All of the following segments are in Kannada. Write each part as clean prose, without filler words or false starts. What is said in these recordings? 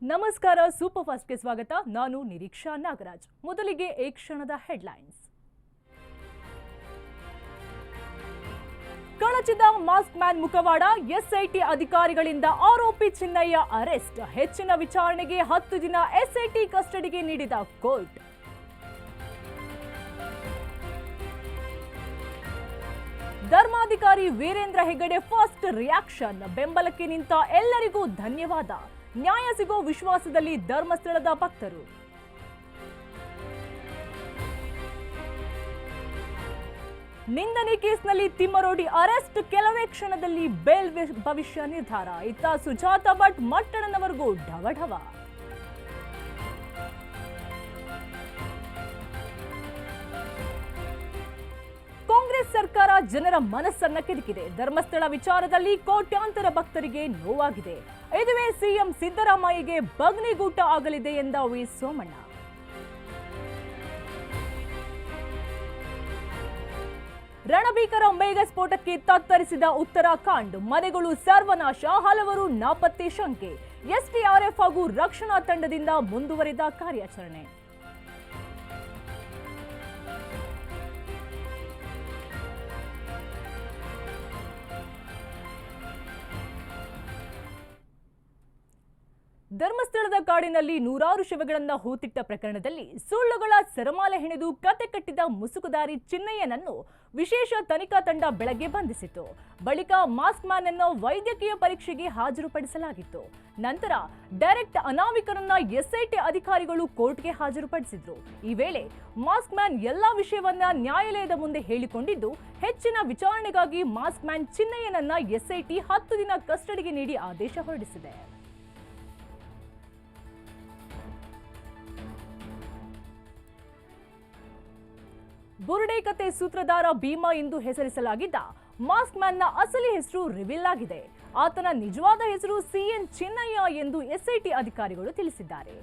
ನಮಸ್ಕಾರ, ಸೂಪರ್ ಫಾಸ್ಟ್ಗೆ ಸ್ವಾಗತ. ನಾನು ನಿರೀಕ್ಷಾ ನಾಗರಾಜ್. ಮೊದಲಿಗೆ ಈ ಕ್ಷಣದ ಹೆಡ್ಲೈನ್ಸ್. ಕಳಚಿದ ಮಾಸ್ಕ್ ಮ್ಯಾನ್ ಮುಖವಾಡ, ಎಸ್ಐಟಿ ಅಧಿಕಾರಿಗಳಿಂದ ಆರೋಪಿ ಚಿನ್ನಯ್ಯ ಅರೆಸ್ಟ್. ಹೆಚ್ಚಿನ ವಿಚಾರಣೆಗೆ 10 ದಿನ ಎಸ್ಐಟಿ ಕಸ್ಟಡಿಗೆ ನೀಡಿದ ಕೋರ್ಟ್. ಧರ್ಮಾಧಿಕಾರಿ ವೀರೇಂದ್ರ ಹೆಗಡೆ ಫಾಸ್ಟ್ ರಿಯಾಕ್ಷನ್. ಬೆಂಬಲಕ್ಕೆ ನಿಂತ ಎಲ್ಲರಿಗೂ ಧನ್ಯವಾದ. ನ್ಯಾಯ ಸಿಗೋ ವಿಶ್ವಾಸದಲ್ಲಿ ಧರ್ಮಸ್ಥಳದ ಭಕ್ತರು. ನಿಂದನೆ ಕೇಸ್ನಲ್ಲಿ ತಿಮ್ಮರೋಡಿ ಅರೆಸ್ಟ್, ಕೆಲವೇ ಕ್ಷಣದಲ್ಲಿ ಬೇಲ್ ಭವಿಷ್ಯ ನಿರ್ಧಾರ. ಇತ್ತ ಸುಜಾತಾ ಭಟ್ ಮಟ್ಟಣ್ಣನವರೆಗೂ ಢವಢವ. ಕಾಂಗ್ರೆಸ್ ಸರ್ಕಾರ ಜನರ ಮನಸ್ಸನ್ನ ಕೆದಕಿದೆ. ಧರ್ಮಸ್ಥಳ ವಿಚಾರದಲ್ಲಿ ಕೋಟ್ಯಾಂತರ ಭಕ್ತರಿಗೆ ನೋವಾಗಿದೆ. ಇದುವೇ ಸಿಎಂ ಸಿದ್ದರಾಮಯ್ಯಗೆ ಬಗ್ನಿಗೂಟ ಆಗಲಿದೆ ಎಂದ ವಿ ಸೋಮಣ್ಣ. ರಣಭೀಕರ ಮೇಘ ಸ್ಫೋಟಕ್ಕೆ ತತ್ತರಿಸಿದ ಉತ್ತರಾಖಂಡ್. ಮನೆಗಳು ಸರ್ವನಾಶ, ಹಲವರು ನಾಪತ್ತೆ ಶಂಕೆ. ಎಸ್ಡಿಆರ್ಎಫ್ ಹಾಗೂ ರಕ್ಷಣಾ ತಂಡದಿಂದ ಮುಂದುವರಿದ ಕಾರ್ಯಾಚರಣೆ. ಧರ್ಮಸ್ಥಳದ ಕಾಡಿನಲ್ಲಿ ನೂರಾರು ಶವಗಳನ್ನು ಹೂತಿಟ್ಟ ಪ್ರಕರಣದಲ್ಲಿ ಸುಳ್ಳುಗಳ ಸರಮಾಲೆ ಹೆಣೆದು ಕತೆ ಕಟ್ಟಿದ ಮುಸುಕುದಾರಿ ಚಿನ್ನಯ್ಯನನ್ನು ವಿಶೇಷ ತನಿಖಾ ತಂಡ ಬೆಳಗ್ಗೆ ಬಂಧಿಸಿತು. ಬಳಿಕ ಮಾಸ್ಕ್ ಮ್ಯಾನ್ ಅನ್ನು ವೈದ್ಯಕೀಯ ಪರೀಕ್ಷೆಗೆ ಹಾಜರುಪಡಿಸಲಾಗಿತ್ತು. ನಂತರ ಡೈರೆಕ್ಟ್ ಅನಾಮಿಕರನ್ನ ಎಸ್ಐಟಿ ಅಧಿಕಾರಿಗಳು ಕೋರ್ಟ್ಗೆ ಹಾಜರುಪಡಿಸಿದ್ರು. ಈ ವೇಳೆ ಮಾಸ್ಕ್ ಮ್ಯಾನ್ ಎಲ್ಲಾ ವಿಷಯವನ್ನ ನ್ಯಾಯಾಲಯದ ಮುಂದೆ ಹೇಳಿಕೊಂಡಿದ್ದು, ಹೆಚ್ಚಿನ ವಿಚಾರಣೆಗಾಗಿ ಮಾಸ್ಕ್ ಮ್ಯಾನ್ ಚಿನ್ನಯ್ಯನನ್ನ ಎಸ್ಐಟಿ 10 ದಿನ ಕಸ್ಟಡಿಗೆ ನೀಡಿ ಆದೇಶ ಹೊರಡಿಸಿದೆ. ಬುರುಡೆ ಕತೆ ಸೂತ್ರಧಾರ ಭೀಮಾ ಎಂದು ಹೆಸರಿಸಲಾಗಿದ್ದ ಮಾಸ್ಕ್ ಮ್ಯಾನ್ನ ಅಸಲಿ ಹೆಸರು ರಿವೀಲ್ ಆಗಿದೆ. ಆತನ ನಿಜವಾದ ಹೆಸರು ಸಿಎನ್ ಚಿನ್ನಯ್ಯ ಎಂದು ಎಸ್ಐಟಿ ಅಧಿಕಾರಿಗಳು ತಿಳಿಸಿದ್ದಾರೆ.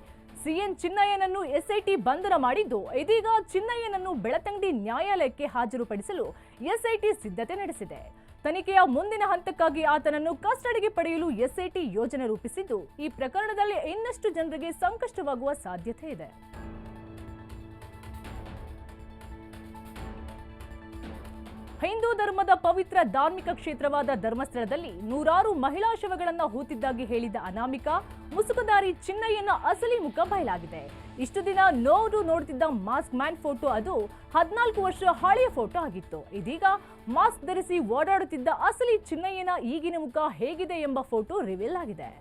ಸಿಎನ್ ಚಿನ್ನಯ್ಯನನ್ನು ಎಸ್ಐಟಿ ಬಂಧನ ಮಾಡಿದ್ದು, ಇದೀಗ ಚಿನ್ನಯ್ಯನನ್ನು ಬೆಳತಂಗಡಿ ನ್ಯಾಯಾಲಯಕ್ಕೆ ಹಾಜರುಪಡಿಸಲು ಎಸ್ಐಟಿ ಸಿದ್ಧತೆ ನಡೆಸಿದೆ. ತನಿಖೆಯ ಮುಂದಿನ ಹಂತಕ್ಕಾಗಿ ಆತನನ್ನು ಕಸ್ಟಡಿಗೆ ಪಡೆಯಲು ಎಸ್ಐಟಿ ಯೋಜನೆ ರೂಪಿಸಿದ್ದು, ಈ ಪ್ರಕರಣದಲ್ಲಿ ಇನ್ನಷ್ಟು ಜನರಿಗೆ ಸಂಕಷ್ಟವಾಗುವ ಸಾಧ್ಯತೆ ಇದೆ. ಹಿಂದೂ ಧರ್ಮದ ಪವಿತ್ರ ಧಾರ್ಮಿಕ ಕ್ಷೇತ್ರವಾದ ಧರ್ಮಸ್ಥಳದಲ್ಲಿ ನೂರಾರು ಮಹಿಳಾ ಶವಗಳನ್ನು ಹೂತಿದ್ದಾಗಿ ಹೇಳಿದ ಅನಾಮಿಕ ಮುಸುಕುದಾರಿ ಚಿನ್ನಯ್ಯನ ಅಸಲಿ ಮುಖ ಬಯಲಾಗಿದೆ. ಇಷ್ಟು ದಿನ ನೋಡುತ್ತಿದ್ದ ಮಾಸ್ಕ್ ಮ್ಯಾನ್ ಫೋಟೋ ಅದು 14 ವರ್ಷ ಹಳೆಯ ಫೋಟೋ ಆಗಿತ್ತು. ಇದೀಗ ಮಾಸ್ಕ್ ಧರಿಸಿ ಓಡಾಡುತ್ತಿದ್ದ ಅಸಲಿ ಚಿನ್ನಯ್ಯನ ಈಗಿನ ಮುಖ ಹೇಗಿದೆ ಎಂಬ ಫೋಟೋ ರಿವೀಲ್ ಆಗಿದೆ.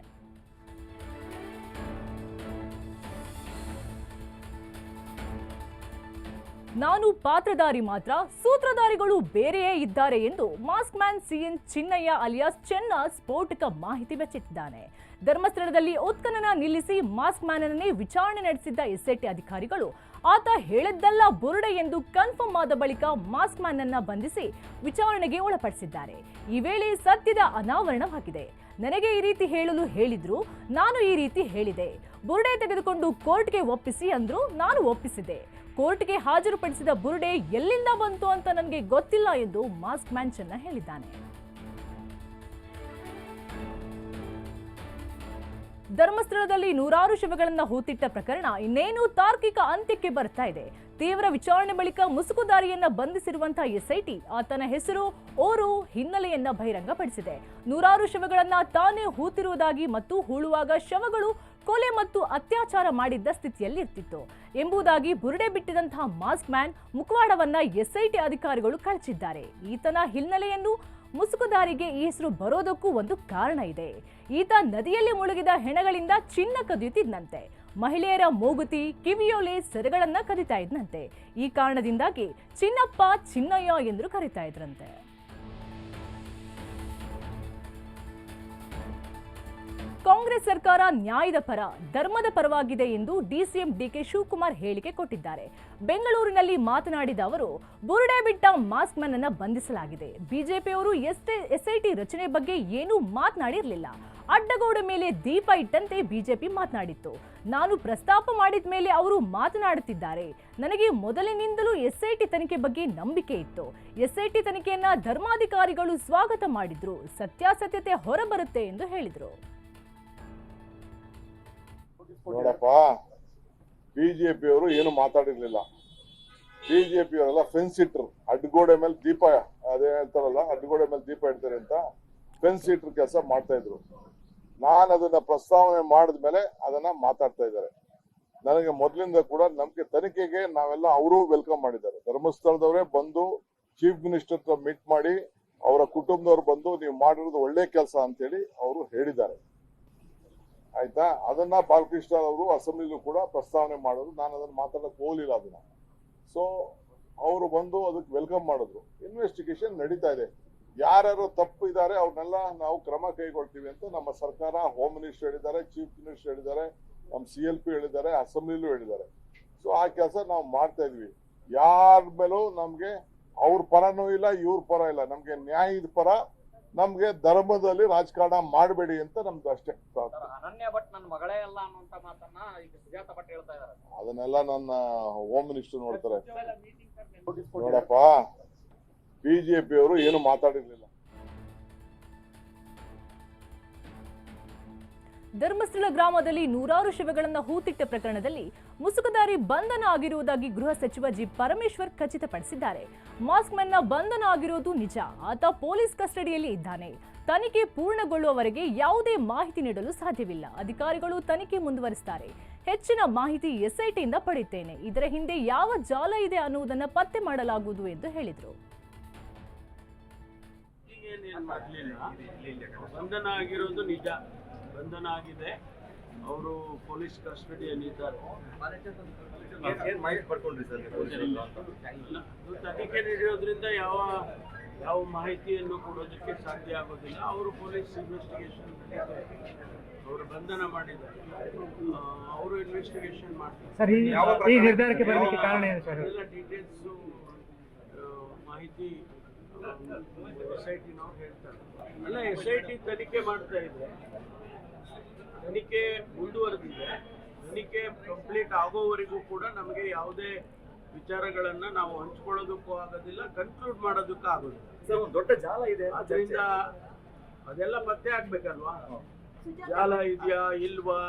ನಾನು ಪಾತ್ರಧಾರಿ ಮಾತ್ರ, ಸೂತ್ರಧಾರಿಗಳು ಬೇರೆಯೇ ಇದ್ದಾರೆ ಎಂದು mask man C N Chinnayya alias Chenna ಸ್ಫೋಟಕ ಮಾಹಿತಿ ಬಚ್ಚಿಟ್ಟಿದ್ದಾನೆ. ಧರ್ಮಸ್ಥಳದಲ್ಲಿ ಉತ್ಖನನ ನಿಲ್ಲಿಸಿ ಮಾಸ್ಕ್ ಮ್ಯಾನ್ ಅನ್ನೇ ವಿಚಾರಣೆ ನಡೆಸಿದ್ದ ಎಸ್ಐಟಿ ಅಧಿಕಾರಿಗಳು ಆತ ಹೇಳಿದ್ದಲ್ಲ ಬುರುಡೆ ಎಂದು ಕನ್ಫರ್ಮ್ ಆದ ಬಳಿಕ ಮಾಸ್ಕ್ ಮ್ಯಾನ್ ಅನ್ನ ಬಂಧಿಸಿ ವಿಚಾರಣೆಗೆ ಒಳಪಡಿಸಿದ್ದಾರೆ. ಈ ವೇಳೆ ಸತ್ಯದ ಅನಾವರಣವಾಗಿದೆ. ನನಗೆ ಈ ರೀತಿ ಹೇಳಲು ಹೇಳಿದ್ರು, ನಾನು ಈ ರೀತಿ ಹೇಳಿದೆ. ಬುರುಡೆ ತೆಗೆದುಕೊಂಡು ಕೋರ್ಟ್ಗೆ ಒಪ್ಪಿಸಿ ಅಂದ್ರು, ನಾನು ಒಪ್ಪಿಸಿದೆ. ಕೋರ್ಟ್ಗೆ ಹಾಜರುಪಡಿಸಿದ ಬುರುಡೆ ಎಲ್ಲಿಂದ ಬಂತು ಅಂತ ನನಗೆ ಗೊತ್ತಿಲ್ಲ ಎಂದು ಮಾಸ್ಕ್ ಮ್ಯಾನ್ ಚೆನ್ನ ಹೇಳಿದ್ದಾನೆ. ಧರ್ಮಸ್ಥಳದಲ್ಲಿ ನೂರಾರು ಶವಗಳನ್ನು ಹೂತಿಟ್ಟ ಪ್ರಕರಣ ಇನ್ನೇನು ತಾರ್ಕಿಕ ಅಂತ್ಯಕ್ಕೆ ಬರ್ತಾ ಇದೆ. ತೀವ್ರ ವಿಚಾರಣೆ ಬಳಿಕ ಮುಸುಕುದಾರಿಯನ್ನ ಬಂಧಿಸಿರುವಂತಹ ಎಸ್ಐಟಿ ಆತನ ಹೆಸರು, ಊರು, ಹಿನ್ನೆಲೆಯನ್ನ ಬಹಿರಂಗಪಡಿಸಿದೆ. ನೂರಾರು ಶವಗಳನ್ನ ತಾನೇ ಹೂತಿರುವುದಾಗಿ ಮತ್ತು ಹೂಳುವಾಗ ಶವಗಳು ಕೊಲೆ ಮತ್ತು ಅತ್ಯಾಚಾರ ಮಾಡಿದ್ದ ಸ್ಥಿತಿಯಲ್ಲಿ ಇರ್ತಿತ್ತು ಎಂಬುದಾಗಿ ಬುರುಡೆ ಬಿಟ್ಟಿದಂತಹ ಮಾಸ್ಕ್ ಮ್ಯಾನ್ ಮುಖವಾಡವನ್ನ ಎಸ್ಐಟಿ ಅಧಿಕಾರಿಗಳು ಕಳಚಿದ್ದಾರೆ. ಈತನ ಹಿನ್ನೆಲೆಯನ್ನು ಮುಸುಕುದಾರಿಗೆ ಈ ಹೆಸರು ಬರೋದಕ್ಕೂ ಒಂದು ಕಾರಣ ಇದೆ. ಈತ ನದಿಯಲ್ಲಿ ಮುಳುಗಿದ ಹೆಣಗಳಿಂದ ಚಿನ್ನ ಕದಿಯುತ್ತಿದ್ದಂತೆ. ಮಹಿಳೆಯರ ಮೂಗುತಿ, ಕಿವಿಯೋಲೆ, ಸೆರೆಗಳನ್ನ ಕದಿತಾ ಇದ್ದಂತೆ. ಈ ಕಾರಣದಿಂದಾಗಿ ಚಿನ್ನಪ್ಪ, ಚಿನ್ನಯ್ಯ ಎಂದು ಕರೀತಾ ಇದ್ರಂತೆ. ಕಾಂಗ್ರೆಸ್ ಸರ್ಕಾರ ನ್ಯಾಯದ ಪರ, ಧರ್ಮದ ಪರವಾಗಿದೆ ಎಂದು ಡಿಸಿಎಂ ಡಿಕೆ ಶಿವಕುಮಾರ್ ಹೇಳಿಕೆ ಕೊಟ್ಟಿದ್ದಾರೆ. ಬೆಂಗಳೂರಿನಲ್ಲಿ ಮಾತನಾಡಿದ ಅವರು, ಬುರುಡೆ ಬಿಟ್ಟ ಮಾಸ್ಕ್ ಮ್ಯಾನ್ ಅನ್ನು ಬಂಧಿಸಲಾಗಿದೆ. ಬಿಜೆಪಿಯವರು ಎಸ್ಐಟಿ ರಚನೆ ಬಗ್ಗೆ ಏನೂ ಮಾತನಾಡಿರಲಿಲ್ಲ. ಅಡ್ಡಗೋಡೆ ಮೇಲೆ ದೀಪ ಇಟ್ಟಂತೆ ಬಿಜೆಪಿ ಮಾತನಾಡಿತ್ತು. ನಾನು ಪ್ರಸ್ತಾಪ ಮಾಡಿದ ಮೇಲೆ ಅವರು ಮಾತನಾಡುತ್ತಿದ್ದಾರೆ. ನನಗೆ ಮೊದಲಿನಿಂದಲೂ ಎಸ್ಐಟಿ ತನಿಖೆ ಬಗ್ಗೆ ನಂಬಿಕೆ ಇತ್ತು. ಎಸ್ಐಟಿ ತನಿಖೆಯನ್ನ ಧರ್ಮಾಧಿಕಾರಿಗಳು ಸ್ವಾಗತ ಮಾಡಿದ್ರು. ಸತ್ಯಾಸತ್ಯತೆ ಹೊರಬರುತ್ತೆ ಎಂದು ಹೇಳಿದರು. ನೋಡಪ್ಪ, ಬಿಜೆಪಿಯವರು ಏನು ಮಾತಾಡಿರ್ಲಿಲ್ಲ. ಬಿಜೆಪಿಯವರೆಲ್ಲ ಫೆನ್ಸ್ ಇಟ್ರು, ಅಡ್ಗೋಡೆ ಮೇಲೆ ದೀಪ, ಅದೇ ಹೇಳ್ತಾರಲ್ಲ ಅಡ್ಗೋಡೆ ಮೇಲೆ ದೀಪ ಇಡ್ತಾರೆ ಅಂತ ಫೆನ್ಸ್ ಇಟ್ರು ಕೆಲಸ ಮಾಡ್ತಾ ಇದ್ರು. ನಾನು ಅದನ್ನ ಪ್ರಸ್ತಾವನೆ ಮಾಡಿದ್ಮೇಲೆ ಅದನ್ನ ಮಾತಾಡ್ತಾ ಇದ್ದಾರೆ. ನನಗೆ ಮೊದಲಿಂದ ಕೂಡ ನಮ್ಗೆ ತನಿಖೆಗೆ ನಾವೆಲ್ಲ ಅವರು ವೆಲ್ಕಮ್ ಮಾಡಿದ್ದಾರೆ. ಧರ್ಮಸ್ಥಳದವರೇ ಬಂದು ಚೀಫ್ ಮಿನಿಸ್ಟರ್ ಹತ್ರ ಮೀಟ್ ಮಾಡಿ ಅವರ ಕುಟುಂಬದವ್ರು ಬಂದು ನೀವು ಮಾಡಿರೋದು ಒಳ್ಳೆ ಕೆಲಸ ಅಂತೇಳಿ ಅವರು ಹೇಳಿದ್ದಾರೆ. ಆಯ್ತಾ? ಅದನ್ನ ಬಾಲಕೃಷ್ಣ ಅವರು ಅಸೆಂಬ್ಲಿಲೂ ಕೂಡ ಪ್ರಸ್ತಾವನೆ ಮಾಡೋದು, ನಾನು ಅದನ್ನ ಮಾತಾಡಕ್ ಹೋಗ್ಲಿಲ್ಲ ಅದನ್ನ. ಸೊ ಅವರು ಬಂದು ಅದಕ್ಕೆ ವೆಲ್ಕಮ್ ಮಾಡಿದ್ರು. ಇನ್ವೆಸ್ಟಿಗೇಷನ್ ನಡೀತಾ ಇದೆ. ಯಾರ್ಯಾರು ತಪ್ಪು ಇದ್ದಾರೆ ಅವ್ರನ್ನೆಲ್ಲ ನಾವು ಕ್ರಮ ಕೈಗೊಳ್ತೀವಿ ಅಂತ ನಮ್ಮ ಸರ್ಕಾರ, ಹೋಮ್ ಮಿನಿಸ್ಟರ್ ಹೇಳಿದ್ದಾರೆ, ಚೀಫ್ ಮಿನಿಸ್ಟರ್ ಹೇಳಿದ್ದಾರೆ, ನಮ್ಮ CLP ಹೇಳಿದ್ದಾರೆ, ಅಸೆಂಬ್ಲಿಲೂ ಹೇಳಿದ್ದಾರೆ. ಸೊ ಆ ಕೆಲಸ ನಾವು ಮಾಡ್ತಾ ಇದೀವಿ. ಯಾರ ಮೇಲೂ ನಮ್ಗೆ ಅವ್ರ ಪರನೂ ಇಲ್ಲ, ಇವ್ರ ಪರ ಇಲ್ಲ, ನಮ್ಗೆ ನ್ಯಾಯದ ಪರ, ನಮ್ಗೆ ಧರ್ಮದಲ್ಲಿ ರಾಜಕಾರಣ ಮಾಡಬೇಡಿ ಅಂತ ನಮ್ದು ಅಷ್ಟೇ. ಅನನ್ಯ ಭಟ್ ನನ್ನ ಮಗಳೇ ಅಲ್ಲ ಅನ್ನುವಂತ ಮಾತನ್ನ ಈಗ ಸುಜಾತ ಭಟ್ ಹೇಳ್ತಾ ಇದ್ದಾರೆ. ಅದನ್ನೆಲ್ಲ ನನ್ನ ಹೋಮ್ ಮಿನಿಸ್ಟರ್ ನೋಡ್ತಾರೆ. ನೋಡಪ್ಪ, ಬಿಜೆಪಿಯವರು ಏನು ಮಾತಾಡಿರ್ಲಿಲ್ಲ. ಧರ್ಮಸ್ಥಳ ಗ್ರಾಮದಲ್ಲಿ ನೂರಾರು ಶವಗಳನ್ನು ಹೂತಿಟ್ಟ ಪ್ರಕರಣದಲ್ಲಿ ಮುಸುಕುದಾರಿ ಬಂಧನ ಆಗಿರುವುದಾಗಿ ಗೃಹ ಸಚಿವ ಜಿ ಪರಮೇಶ್ವರ್ ಖಚಿತಪಡಿಸಿದ್ದಾರೆ. ಮಾಸ್ಕ್ ಮ್ಯಾನ್ನ ಬಂಧನ ಆಗಿರೋದು ನಿಜ. ಆತ ಪೊಲೀಸ್ ಕಸ್ಟಡಿಯಲ್ಲಿ ಇದ್ದಾನೆ. ತನಿಖೆ ಪೂರ್ಣಗೊಳ್ಳುವವರೆಗೆ ಯಾವುದೇ ಮಾಹಿತಿ ನೀಡಲು ಸಾಧ್ಯವಿಲ್ಲ. ಅಧಿಕಾರಿಗಳು ತನಿಖೆ ಮುಂದುವರಿಸುತ್ತಾರೆ. ಹೆಚ್ಚಿನ ಮಾಹಿತಿ SITಯಿಂದ ಪಡೆಯುತ್ತೇನೆ. ಇದರ ಹಿಂದೆ ಯಾವ ಜಾಲ ಇದೆ ಅನ್ನುವುದನ್ನು ಪತ್ತೆ ಮಾಡಲಾಗುವುದು ಎಂದು ಹೇಳಿದರು. ಬಂಧನ ಆಗಿರೋದು ನಿಜ. ಬಂಧನ ಆಗಿದೆ. ಅವರು ಪೊಲೀಸ್ ಕಸ್ಟಡಿಯಲ್ಲಿದ್ದಾರೆ. ತನಿಖೆ ನಡೆಯೋದ್ರಿಂದ ಯಾವ ಮಾಹಿತಿಯನ್ನು ಕೊಡೋದಕ್ಕೆ ಸಾಧ್ಯ ಆಗೋದಿಲ್ಲ. ಅವರು ಪೊಲೀಸ್ ಇನ್ವೆಸ್ಟಿಗೇಷನ್ ನಡೀತಾರೆ. ಅವರು ಬಂಧನ ಮಾಡಿದ್ದಾರೆ. ಅವರು ಇನ್ವೆಸ್ಟಿಗೇಷನ್ ಮಾಡ್ತಾರೆ. ಈ ನಿರ್ಧಾರಕ್ಕೆ ಬರಲಿಕ್ಕೆ ಕಾರಣ ಏನು ಸರ್? ಎಲ್ಲ ಡೀಟೇಲ್ಸ್ ಮಾಹಿತಿ SITನವ್ರು ಹೇಳ್ತಾರೆ. ಎಲ್ಲ SIT ತನಿಖೆ ಮಾಡ್ತಾ ಇದೆ. ತನಿಖೆ ಮುಂದುವರೆದಿದೆ. ತನಿಖೆ ಕಂಪ್ಲೀಟ್ ಆಗೋವರೆಗೂ ಕೂಡ ನಮಗೆ ಯಾವುದೇ ವಿಚಾರಗಳನ್ನ ನಾವು ಹಂಚ್ಕೊಳ್ಳೋದಕ್ಕೂ ಆಗೋದಿಲ್ಲ, ಕನ್ಕ್ಲೂಡ್ ಮಾಡೋದಕ್ಕೂ ಆಗೋದಿಲ್ಲ. ದೊಡ್ಡ ಜಾಲ ಇದೆ. ಅದರಿಂದ ಅದೆಲ್ಲ ಪತ್ತೆ ಆಗ್ಬೇಕಲ್ವಾ? ಜಾಲ ಇದೆಯಾ ಇಲ್ವಾ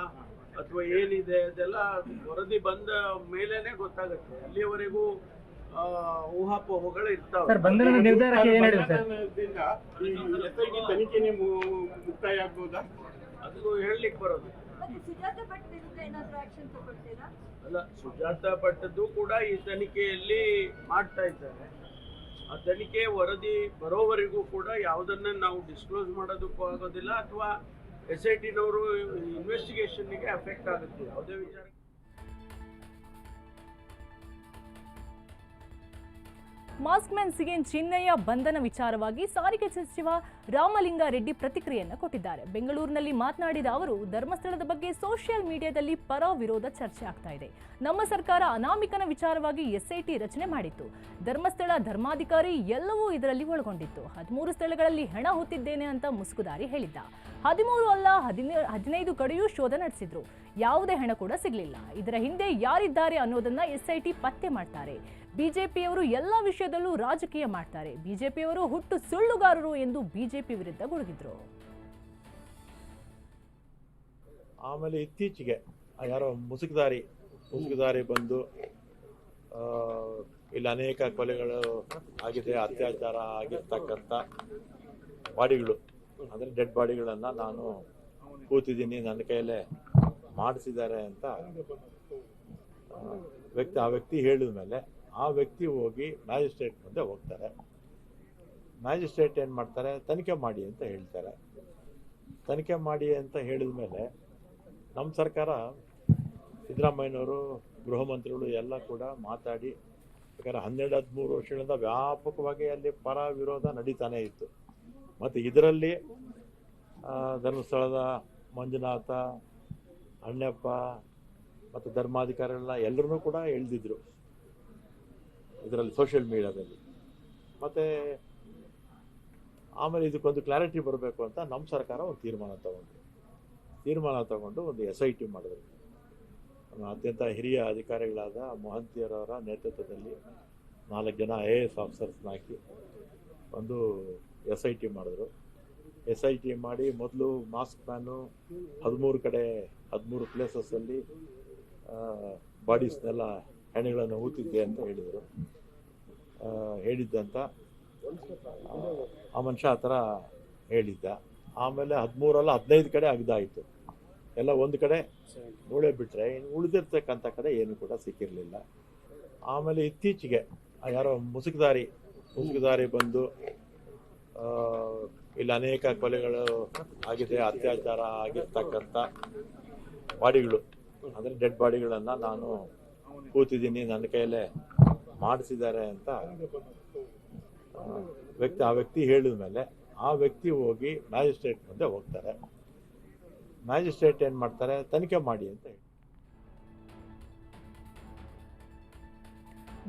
ಅಥವಾ ಏನಿದೆ ಅದೆಲ್ಲ ವರದಿ ಬಂದ ಮೇಲೇನೆ ಗೊತ್ತಾಗುತ್ತೆ. ಅಲ್ಲಿಯವರೆಗೂ ಊಹಾಪೋಹಗಳು ಇರ್ತಾವೆ. ಬಂಧನ ನಿರ್ಧಾರಕ್ಕೆ ಏನು ಹೇಳಿದ್ರು ಸರ್? ತನಿಖೆನೇ ಮುಕ್ತಾಯ ಆಗ್ಬೋದಾ ಅದು ಹೇಳಲಿಕ್ಕೆ ಬರೋದು. ಅಲ್ಲ, ಸುಜಾತ ಭಟ್ದು ಕೂಡ ಈ ತನಿಖೆಯಲ್ಲಿ ಮಾಡ್ತಾ ಇದ್ದಾರೆ. ಆ ತನಿಖೆ ವರದಿ ಬರೋವರೆಗೂ ಕೂಡ ಯಾವುದನ್ನ ನಾವು ಡಿಸ್ಕ್ಲೋಸ್ ಮಾಡೋದಕ್ಕೂ ಆಗೋದಿಲ್ಲ ಅಥವಾ SITನವರು ಇನ್ವೆಸ್ಟಿಗೇಷನ್ಗೆ ಅಫೆಕ್ಟ್ ಆಗುತ್ತೆ ಯಾವುದೇ ವಿಚಾರ. ಮಾಸ್ಕ್ ಮ್ಯಾನ್ CN ಚಿನ್ನಯ್ಯ ಬಂಧನ ವಿಚಾರವಾಗಿ ಸಾರಿಗೆ ಸಚಿವ ರಾಮಲಿಂಗಾರೆಡ್ಡಿ ಪ್ರತಿಕ್ರಿಯೆಯನ್ನು ಕೊಟ್ಟಿದ್ದಾರೆ. ಬೆಂಗಳೂರಿನಲ್ಲಿ ಮಾತನಾಡಿದ ಅವರು, ಧರ್ಮಸ್ಥಳದ ಬಗ್ಗೆ ಸೋಷಿಯಲ್ ಮೀಡಿಯಾದಲ್ಲಿ ಪರ ವಿರೋಧ ಚರ್ಚೆ ಆಗ್ತಾ ಇದೆ. ನಮ್ಮ ಸರ್ಕಾರ ಅನಾಮಿಕನ ವಿಚಾರವಾಗಿ SIT ರಚನೆ ಮಾಡಿತ್ತು. ಧರ್ಮಸ್ಥಳ ಧರ್ಮಾಧಿಕಾರಿ ಎಲ್ಲವೂ ಇದರಲ್ಲಿ ಒಳಗೊಂಡಿತ್ತು. 13 ಸ್ಥಳಗಳಲ್ಲಿ ಹೆಣ ಹೊತ್ತಿದ್ದೇನೆ ಅಂತ ಮುಸುಕುದಾರಿ ಹೇಳಿದ್ದ. 13 ಅಲ್ಲ 15 ಕಡೆಯೂ ಶೋಧ ನಡೆಸಿದ್ರು. ಯಾವುದೇ ಹೆಣ ಕೂಡ ಸಿಗಲಿಲ್ಲ. ಇದರ ಹಿಂದೆ ಯಾರಿದ್ದಾರೆ ಅನ್ನೋದನ್ನ SIT ಪತ್ತೆ ಮಾಡ್ತಾರೆ. ಬಿಜೆಪಿಯವರು ಎಲ್ಲ ವಿಷಯದಲ್ಲೂ ರಾಜಕೀಯ ಮಾಡ್ತಾರೆ. ಬಿಜೆಪಿಯವರು ಹುಟ್ಟು ಸುಳ್ಳುಗಾರರು ಎಂದು ಬಿಜೆಪಿ ವಿರುದ್ಧ ಗುಡುಗಿದ್ರು. ಆಮೇಲೆ ಇತ್ತೀಚೆಗೆ ಯಾರೋ ಮುಸುಕುದಾರಿ ಬಂದು ಇಲ್ಲಿ ಅನೇಕ ಕೊಲೆಗಳು ಆಗಿದೆ, ಅತ್ಯಾಚಾರ ಆಗಿರ್ತಕ್ಕಂಥ ಬಾಡಿಗಳು ಅಂದರೆ ಡೆಡ್ ಬಾಡಿಗಳನ್ನು ನಾನು ಕೂತಿದ್ದೀನಿ, ನನ್ನ ಕೈಯಲ್ಲೇ ಮಾಡಿಸಿದ್ದಾರೆ ಅಂತ ಆ ವ್ಯಕ್ತಿ ಹೇಳಿದ ಮೇಲೆ ಆ ವ್ಯಕ್ತಿ ಹೋಗಿ ಮ್ಯಾಜಿಸ್ಟ್ರೇಟ್ ಮುಂದೆ ಹೋಗ್ತಾರೆ. ಮ್ಯಾಜಿಸ್ಟ್ರೇಟ್ ಏನು ಮಾಡ್ತಾರೆ, ತನಿಖೆ ಮಾಡಿ ಅಂತ ಹೇಳ್ತಾರೆ. ತನಿಖೆ ಮಾಡಿ ಅಂತ ಹೇಳಿದ ಮೇಲೆ ನಮ್ಮ ಸರ್ಕಾರ, ಸಿದ್ದರಾಮಯ್ಯನವರು, ಗೃಹ ಮಂತ್ರಿಗಳು ಎಲ್ಲ ಕೂಡ ಮಾತಾಡಿ, ಯಾಕಂದರೆ 12-13 ವರ್ಷಗಳಿಂದ ವ್ಯಾಪಕವಾಗಿ ಅಲ್ಲಿ ಪರ ವಿರೋಧ ನಡೀತಾನೆ ಇತ್ತು. ಮತ್ತು ಇದರಲ್ಲಿ ಧರ್ಮಸ್ಥಳದ ಮಂಜುನಾಥ, ಅಣ್ಣಪ್ಪ ಮತ್ತು ಧರ್ಮಾಧಿಕಾರಿಗಳನ್ನ ಎಲ್ಲರೂ ಕೂಡ ಎಳೆದಿದ್ರು ಇದರಲ್ಲಿ ಸೋಷಿಯಲ್ ಮೀಡಿಯಾದಲ್ಲಿ. ಮತ್ತು ಆಮೇಲೆ ಇದಕ್ಕೊಂದು ಕ್ಲಾರಿಟಿ ಬರಬೇಕು ಅಂತ ನಮ್ಮ ಸರ್ಕಾರ ಒಂದು ತೀರ್ಮಾನ ತಗೊಂಡು ಒಂದು SIT ಮಾಡಿದ್ರು. ಅತ್ಯಂತ ಹಿರಿಯ ಅಧಿಕಾರಿಗಳಾದ ಮೊಹಂತಿಯರವರ ನೇತೃತ್ವದಲ್ಲಿ 4 ಜನ IAS ಆಫೀಸರ್ಸ್ನ ಹಾಕಿ ಒಂದು SIT ಮಾಡಿದ್ರು. SIT ಮಾಡಿ ಮೊದಲು ಮಾಸ್ಕ್ ಮ್ಯಾನು 13 ಕಡೆ 13 ಪ್ಲೇಸಸ್ಸಲ್ಲಿ ಬಾಡೀಸ್ನೆಲ್ಲ ಹೆಣೆಗಳನ್ನು ಹೂತಿದ್ದೆ ಅಂತ ಹೇಳಿದರು. ಹೇಳಿದ್ದಂತ ಆ ಮನುಷ್ಯ ಆ ಥರ ಹೇಳಿದ್ದ. ಆಮೇಲೆ 13 ಅಲ್ಲ 15 ಕಡೆ ಅಗ್ದಾಯಿತು. ಎಲ್ಲ ಒಂದು ಕಡೆ ಮೂಳೆ ಬಿಟ್ಟರೆ ಇನ್ನು ಉಳಿದಿರ್ತಕ್ಕಂಥ ಕಡೆ ಏನು ಕೂಡ ಸಿಕ್ಕಿರಲಿಲ್ಲ. ಆಮೇಲೆ ಇತ್ತೀಚೆಗೆ ಯಾರೋ ಮುಸುಕುದಾರಿ ಬಂದು ಇಲ್ಲಿ ಅನೇಕ ಕೊಲೆಗಳು ಆಗಿದೆ, ಅತ್ಯಾಚಾರ ಆಗಿರ್ತಕ್ಕಂಥ ಬಾಡಿಗಳು ಅಂದರೆ ಡೆಡ್ ಬಾಡಿಗಳನ್ನು ನಾನು ಕೂತಿದ್ದೀನಿ, ನನ್ನ ಕೈಯಲ್ಲೇ ಮಾಡಿಸಿದ್ದಾರೆ ಅಂತ ಆ ವ್ಯಕ್ತಿ ಹೇಳಿದ ಮೇಲೆ ಆ ವ್ಯಕ್ತಿ ಹೋಗಿ ಮ್ಯಾಜಿಸ್ಟ್ರೇಟ್ ಮುಂದೆ ಹೋಗ್ತಾರೆ. ಮ್ಯಾಜಿಸ್ಟ್ರೇಟ್ ಏನು ಮಾಡ್ತಾರೆ, ತನಿಖೆ ಮಾಡಿ ಅಂತ ಹೇಳಿ.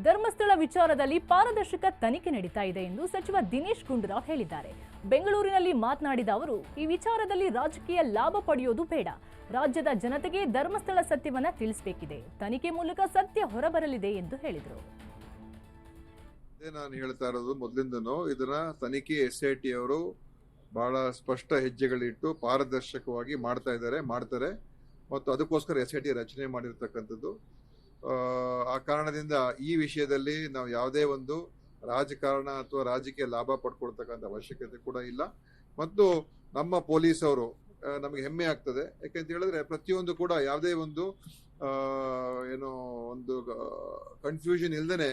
ಧರ್ಮಸ್ಥಳ ವಿಚಾರದಲ್ಲಿ ಪಾರದರ್ಶಕ ತನಿಖೆ ನಡೀತಾ ಇದೆ ಎಂದು ಸಚಿವ ದಿನೇಶ್ ಗುಂಡೂರಾವ್ ಹೇಳಿದ್ದಾರೆ. ಬೆಂಗಳೂರಿನಲ್ಲಿ ಮಾತನಾಡಿದ ಅವರು, ಈ ವಿಚಾರದಲ್ಲಿ ರಾಜಕೀಯ ಲಾಭ ಪಡೆಯೋದು ಬೇಡ. ರಾಜ್ಯದ ಜನತೆಗೆ ಧರ್ಮಸ್ಥಳ ಸತ್ಯವನ್ನ ತಿಳಿಸಬೇಕಿದೆ. ತನಿಖೆ ಮೂಲಕ ಸತ್ಯ ಹೊರಬರಲಿದೆ ಎಂದು ಹೇಳಿದರು. ನಾನು ಹೇಳ್ತಾ ಇರೋದು ಮೊದಲಿಂದನೂ ಇದನ್ನ ತನಿಖೆ SIT ಅವರು ಬಹಳ ಸ್ಪಷ್ಟ ಹೆಜ್ಜೆಗಳಿಟ್ಟು ಪಾರದರ್ಶಕವಾಗಿ ಮಾಡ್ತಾರೆ ಮತ್ತು ಅದಕ್ಕೋಸ್ಕರ SIT ರಚನೆ ಮಾಡಿರ್ತಕ್ಕಂಥದ್ದು. ಆ ಕಾರಣದಿಂದ ಈ ವಿಷಯದಲ್ಲಿ ನಾವು ಯಾವುದೇ ಒಂದು ರಾಜಕಾರಣ ಅಥವಾ ರಾಜಕೀಯ ಲಾಭ ಪಡ್ಕೊಳ್ತಕ್ಕಂಥ ಅವಶ್ಯಕತೆ ಕೂಡ ಇಲ್ಲ. ಮತ್ತು ನಮ್ಮ ಪೊಲೀಸ್ ಅವರು ನಮಗೆ ಹೆಮ್ಮೆ ಆಗ್ತದೆ. ಯಾಕೆಂತ ಹೇಳಿದ್ರೆ ಪ್ರತಿಯೊಂದು ಕೂಡ ಯಾವುದೇ ಒಂದು ಏನೋ ಒಂದು ಕನ್ಫ್ಯೂಷನ್ ಇಲ್ದೇನೆ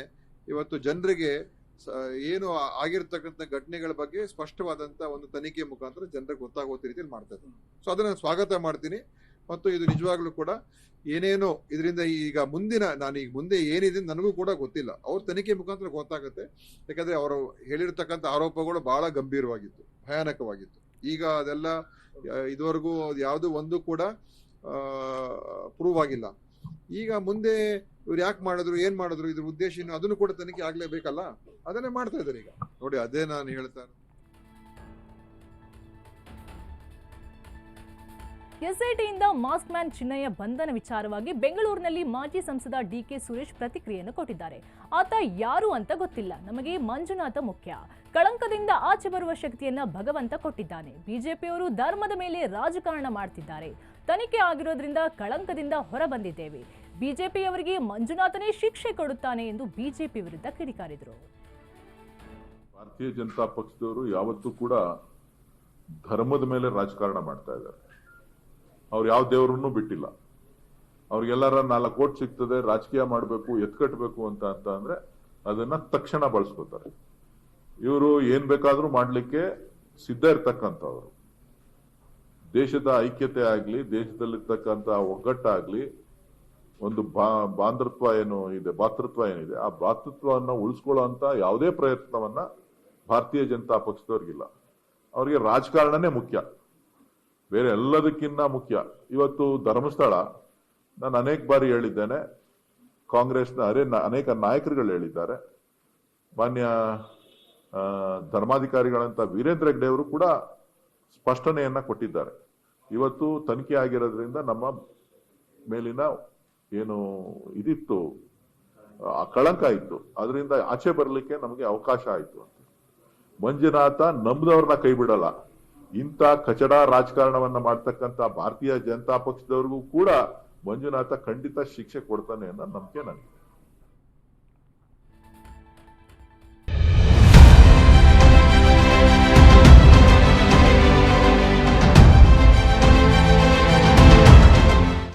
ಇವತ್ತು ಜನರಿಗೆ ಏನು ಆಗಿರ್ತಕ್ಕಂಥ ಘಟನೆಗಳ ಬಗ್ಗೆ ಸ್ಪಷ್ಟವಾದಂತ ಒಂದು ತನಿಖೆ ಮುಖಾಂತರ ಜನರಿಗೆ ಗೊತ್ತಾಗೋ ರೀತಿಯಲ್ಲಿ ಮಾಡ್ತಾ ಇದ್ದಾರೆ. ಸೊ ಅದನ್ನ ಸ್ವಾಗತ ಮಾಡ್ತೀನಿ. ಮತ್ತು ಇದು ನಿಜವಾಗ್ಲೂ ಕೂಡ ಏನೇನೋ ಇದರಿಂದ ಈಗ ಮುಂದೆ ಏನಿದೆ ನನಗೂ ಕೂಡ ಗೊತ್ತಿಲ್ಲ. ಅವ್ರ ತನಿಖೆ ಮುಖಾಂತರ ಗೊತ್ತಾಗುತ್ತೆ. ಯಾಕಂದ್ರೆ ಅವರು ಹೇಳಿರ್ತಕ್ಕಂಥ ಆರೋಪಗಳು ಬಹಳ ಗಂಭೀರವಾಗಿತ್ತು, ಭಯಾನಕವಾಗಿತ್ತು. ಈಗ ಅದೆಲ್ಲ ಇದುವರೆಗೂ ಯಾವುದು ಒಂದು ಕೂಡ ಪ್ರೂವ್ ಆಗಿಲ್ಲ. ಈಗ ಮುಂದೆ ಇವ್ರು ಯಾಕೆ ಮಾಡಿದ್ರು, ಏನ್ ಮಾಡಿದ್ರು, ಇದ್ರ ಉದ್ದೇಶ ಏನು, ಅದನ್ನು ಕೂಡ ತನಿಖೆ ಆಗ್ಲೇಬೇಕಲ್ಲ. ಅದನ್ನೇ ಮಾಡ್ತಾ ಇದ್ದಾರೆ ಈಗ ನೋಡಿ. ಅದೇ ನಾನು ಹೇಳ್ತಾ SITಯಿಂದ ಮಾಸ್ಕ್ ಮ್ಯಾನ್ ಚಿನ್ನಯ್ಯ ಬಂಧನ ವಿಚಾರವಾಗಿ ಬೆಂಗಳೂರಿನಲ್ಲಿ ಮಾಜಿ ಸಂಸದ DK ಸುರೇಶ್ ಪ್ರತಿಕ್ರಿಯೆಯನ್ನು ಕೊಟ್ಟಿದ್ದಾರೆ. ಆತ ಯಾರು ಅಂತ ಗೊತ್ತಿಲ್ಲ, ನಮಗೆ ಮಂಜುನಾಥ ಮುಖ್ಯ. ಕಳಂಕದಿಂದ ಆಚೆ ಬರುವ ಶಕ್ತಿಯನ್ನ ಭಗವಂತ ಕೊಟ್ಟಿದ್ದಾನೆ. ಬಿಜೆಪಿಯವರು ಧರ್ಮದ ಮೇಲೆ ರಾಜಕಾರಣ ಮಾಡ್ತಿದ್ದಾರೆ. ತನಿಖೆ ಆಗಿರೋದ್ರಿಂದ ಕಳಂಕದಿಂದ ಹೊರ ಬಂದಿದ್ದೇವೆ. ಬಿಜೆಪಿಯವರಿಗೆ ಮಂಜುನಾಥನೇ ಶಿಕ್ಷೆ ಕೊಡುತ್ತಾನೆ ಎಂದು ಬಿಜೆಪಿ ವಿರುದ್ಧ ಕಿಡಿಕಾರಿದರು. ಭಾರತೀಯ ಜನತಾ ಪಕ್ಷದವರು ಯಾವತ್ತೂ ಕೂಡ ಧರ್ಮದ ಮೇಲೆ ರಾಜಕಾರಣ ಮಾಡ್ತಾ ಇದ್ದಾರೆ. ಅವ್ರು ಯಾವ ದೇವರನ್ನು ಬಿಟ್ಟಿಲ್ಲ. ಅವ್ರಿಗೆಲ್ಲರ 4 ಓಟ್ ಸಿಗ್ತದೆ, ರಾಜಕೀಯ ಮಾಡಬೇಕು, ಎತ್ಕಟ್ಟಬೇಕು ಅಂತ ಅಂದ್ರೆ ಅದನ್ನ ತಕ್ಷಣ ಬಳಸ್ಕೋತಾರೆ. ಇವರು ಏನ್ ಬೇಕಾದ್ರೂ ಮಾಡ್ಲಿಕ್ಕೆ ಸಿದ್ಧ ಇರ್ತಕ್ಕಂಥವ್ರು. ದೇಶದ ಐಕ್ಯತೆ ಆಗ್ಲಿ, ದೇಶದಲ್ಲಿರ್ತಕ್ಕಂಥ ಒಗ್ಗಟ್ಟಾಗ್ಲಿ, ಒಂದು ಭಾತೃತ್ವ ಏನಿದೆ, ಆ ಭಾತೃತ್ವವನ್ನ ಉಳಿಸ್ಕೊಳ್ಳೋ ಅಂತ ಯಾವುದೇ ಪ್ರಯತ್ನವನ್ನ ಭಾರತೀಯ ಜನತಾ ಪಕ್ಷದವ್ರಿಗಿಲ್ಲ. ಅವ್ರಿಗೆ ರಾಜಕಾರಣನೇ ಮುಖ್ಯ, ಬೇರೆ ಎಲ್ಲದಕ್ಕಿಂತ ಮುಖ್ಯ. ಇವತ್ತು ಧರ್ಮಸ್ಥಳ, ನಾನು ಅನೇಕ ಬಾರಿ ಹೇಳಿದ್ದೇನೆ, ಕಾಂಗ್ರೆಸ್ನ ಅನೇಕ ನಾಯಕರುಗಳು ಹೇಳಿದ್ದಾರೆ. ಮಾನ್ಯ ಧರ್ಮಾಧಿಕಾರಿಗಳಂತ ವೀರೇಂದ್ರ ಹೆಗ್ಡೆ ಅವರು ಕೂಡ ಸ್ಪಷ್ಟನೆಯನ್ನ ಕೊಟ್ಟಿದ್ದಾರೆ. ಇವತ್ತು ತನಿಖೆ ಆಗಿರೋದ್ರಿಂದ ನಮ್ಮ ಮೇಲಿನ ಏನು ಇದಿತ್ತು, ಕಳಂಕ ಇತ್ತು, ಅದರಿಂದ ಆಚೆ ಬರಲಿಕ್ಕೆ ನಮಗೆ ಅವಕಾಶ ಆಯಿತು. ಮಂಜುನಾಥ ನಂಬದವ್ರನ್ನ ಕೈ ಬಿಡಲ್ಲ. ಇಂಥ ಕಚಡ ರಾಜಕಾರಣವನ್ನ ಮಾಡ್ತಕ್ಕಂಥ ಭಾರತೀಯ ಜನತಾ ಪಕ್ಷದವ್ರಿಗೂ ಕೂಡ ಮಂಜುನಾಥ ಖಂಡಿತ ಶಿಕ್ಷೆ ಕೊಡ್ತಾನೆ ಅನ್ನೋ ನಂಬಿಕೆ ನನಗೆ.